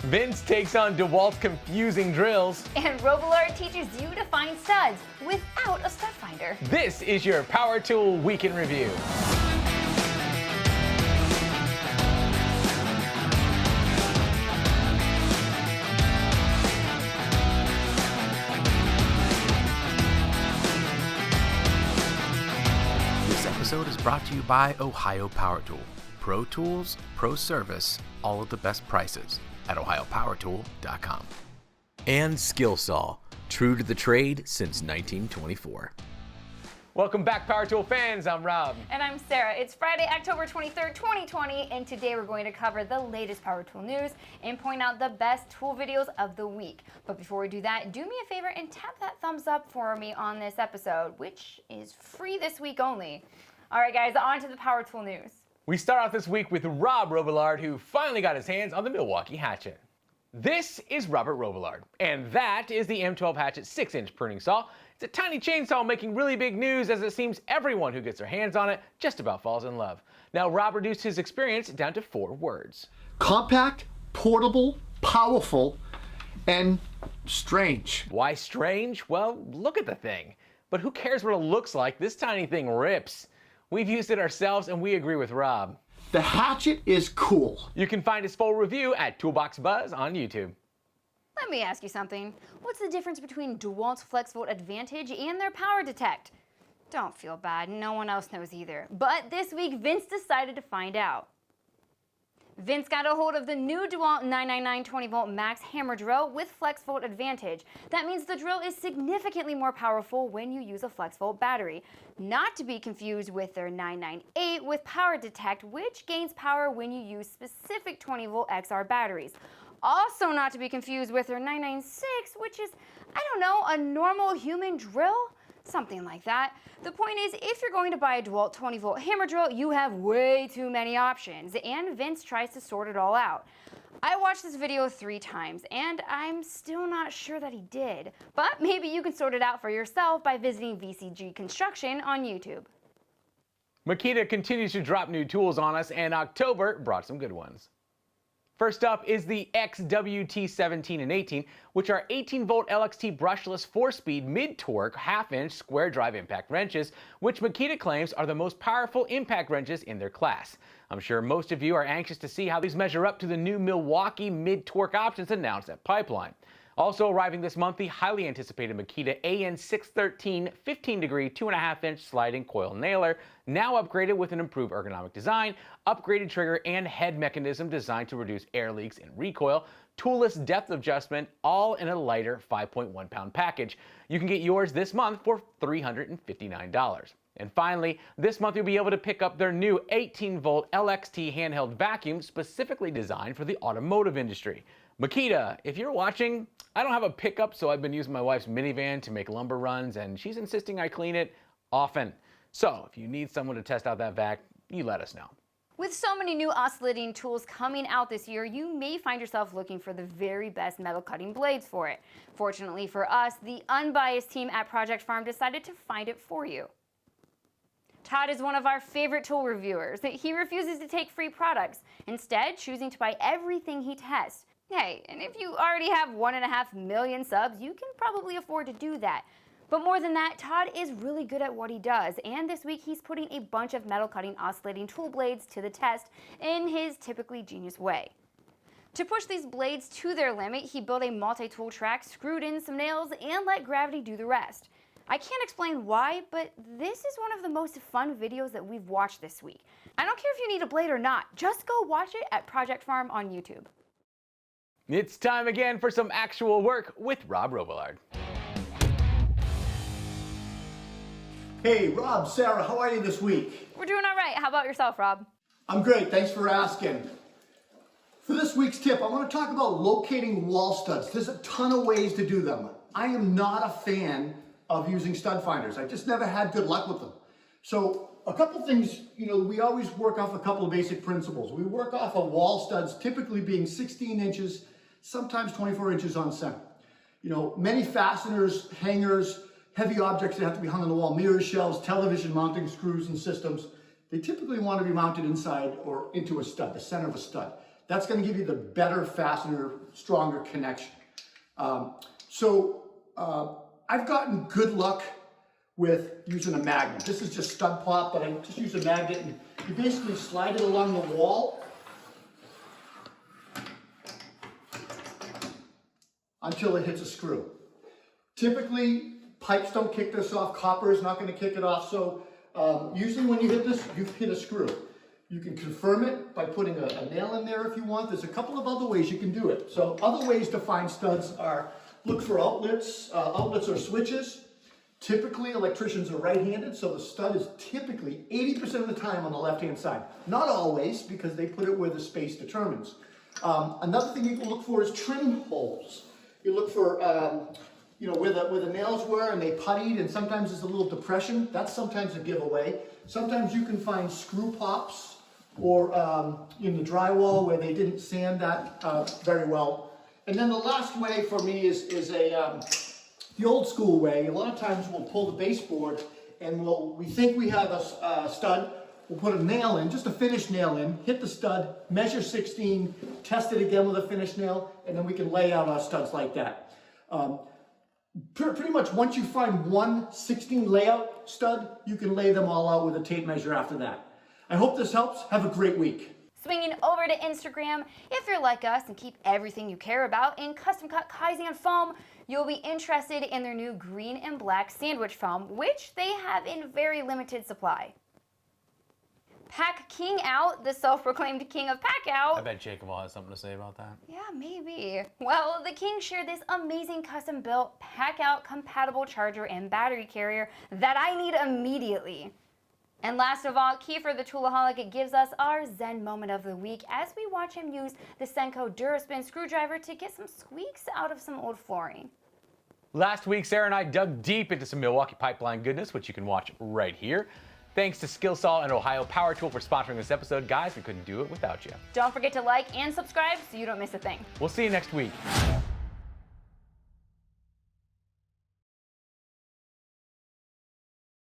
Vince takes on DeWALT's confusing drills. And Robillard teaches you to find studs without a stud finder. This is your Power Tool Week in Review. This episode is brought to you by Ohio Power Tool. Pro tools, pro service, all at the best prices at ohiopowertool.com. And SkillSaw, true to the trade since 1924. Welcome back, Power Tool fans. I'm Rob. And I'm Sarah. It's Friday, October 23rd, 2020, and today we're going to cover the latest Power Tool news and point out the best tool videos of the week. But before we do that, do me a favor and tap that thumbs up for me on this episode, which is free this week only. All right, guys, on to the Power Tool news. We start off this week with Rob Robillard, who finally got his hands on the Milwaukee hatchet. This is Robert Robillard, and that is the M12 Hatchet 6-inch pruning saw. It's a tiny chainsaw making really big news, as it seems everyone who gets their hands on it just about falls in love. Now, Rob reduced his experience down to 4 words. Compact, portable, powerful, and strange. Why strange? Well, look at the thing. But who cares what it looks like? This tiny thing rips. We've used it ourselves, and we agree with Rob. The hatchet is cool. You can find his full review at Toolbox Buzz on YouTube. Let me ask you something. What's the difference between DeWalt's FlexVolt Advantage and their Power Detect? Don't feel bad, no one else knows either. But this week, Vince decided to find out. Vince got a hold of the new DeWalt 999 20-volt max hammer drill with FlexVolt Advantage. That means the drill is significantly more powerful when you use a FlexVolt battery. Not to be confused with their 998 with Power Detect, which gains power when you use specific 20-volt XR batteries. Also not to be confused with their 996, which is, I don't know, a normal human drill? Something like that. The point is, if you're going to buy a DeWalt 20-volt hammer drill, you have way too many options, and Vince tries to sort it all out. I watched this video 3 times, and I'm still not sure that he did. But maybe you can sort it out for yourself by visiting VCG Construction on YouTube. Makita continues to drop new tools on us, and October brought some good ones. First up is the XWT17 and 18, which are 18-volt LXT brushless 4-speed mid-torque half-inch square drive impact wrenches, which Makita claims are the most powerful impact wrenches in their class. I'm sure most of you are anxious to see how these measure up to the new Milwaukee mid-torque options announced at Pipeline. Also arriving this month, the highly anticipated Makita AN613 15-degree 2.5-inch sliding coil nailer, now upgraded with an improved ergonomic design, upgraded trigger and head mechanism designed to reduce air leaks and recoil, toolless depth adjustment, all in a lighter 5.1-pound package. You can get yours this month for $359. And finally, this month you'll be able to pick up their new 18-volt LXT handheld vacuum specifically designed for the automotive industry. Makita, if you're watching, I don't have a pickup, so I've been using my wife's minivan to make lumber runs, and she's insisting I clean it often. So if you need someone to test out that vac, you let us know. With so many new oscillating tools coming out this year, you may find yourself looking for the very best metal cutting blades for it. Fortunately for us, the unbiased team at Project Farm decided to find it for you. Todd is one of our favorite tool reviewers. He refuses to take free products, instead choosing to buy everything he tests. Hey, and if you already have 1.5 million subs, you can probably afford to do that. But more than that, Todd is really good at what he does, and this week he's putting a bunch of metal cutting oscillating tool blades to the test in his typically genius way. To push these blades to their limit, he built a multi-tool track, screwed in some nails, and let gravity do the rest. I can't explain why, but this is one of the most fun videos that we've watched this week. I don't care if you need a blade or not, just go watch it at Project Farm on YouTube. It's time again for some actual work with Rob Robillard. Hey, Rob, Sarah, how are you this week? We're doing all right. How about yourself, Rob? I'm great, thanks for asking. For this week's tip, I want to talk about locating wall studs. There's a ton of ways to do them. I am not a fan of using stud finders. I just never had good luck with them. So a couple things, we always work off a couple of basic principles. We work off of wall studs typically being 16 inches, sometimes 24 inches on center. Many fasteners, hangers, heavy objects that have to be hung on the wall, mirrors, shelves, television mounting screws and systems, they typically want to be mounted inside or into a stud, the center of a stud. That's going to give you the better, faster, stronger connection. I've gotten good luck with using a magnet. This is just stud pop, but I just use a magnet and you basically slide it along the wall until it hits a screw. Typically, pipes don't kick this off. Copper is not going to kick it off. So usually when you hit this, you've hit a screw. You can confirm it by putting a nail in there if you want. There's a couple of other ways you can do it. So other ways to find studs are look for outlets. Outlets or switches. Typically, electricians are right-handed, so the stud is typically 80% of the time on the left-hand side. Not always, because they put it where the space determines. Another thing you can look for is trim holes. You look for, where the nails were and they puttied, and sometimes there's a little depression. That's sometimes a giveaway. Sometimes you can find screw pops or in the drywall where they didn't sand that very well. And then the last way for me is the old school way. A lot of times we'll pull the baseboard and we think we have a stud. We'll put a nail in, just a finished nail in, hit the stud, measure 16, test it again with a finished nail, and then we can lay out our studs like that. Pretty much once you find one 16 layout stud, you can lay them all out with a tape measure after that. I hope this helps. Have a great week. Swinging over to Instagram, if you're like us and keep everything you care about in custom cut Kaizen foam, you'll be interested in their new green and black sandwich foam, which they have in very limited supply. Pack King out, the self-proclaimed king of pack out. I bet Jacob will have something to say about that. Yeah, maybe. Well, the King shared this amazing custom-built pack out compatible charger and battery carrier that I need immediately. And last of all, Kiefer the Toolaholic gives us our Zen moment of the week as we watch him use the Senko Duraspin screwdriver to get some squeaks out of some old flooring. Last week, Sarah and I dug deep into some Milwaukee pipeline goodness, which you can watch right here. Thanks to Skillsaw and Ohio Power Tool for sponsoring this episode. Guys, we couldn't do it without you. Don't forget to like and subscribe so you don't miss a thing. We'll see you next week.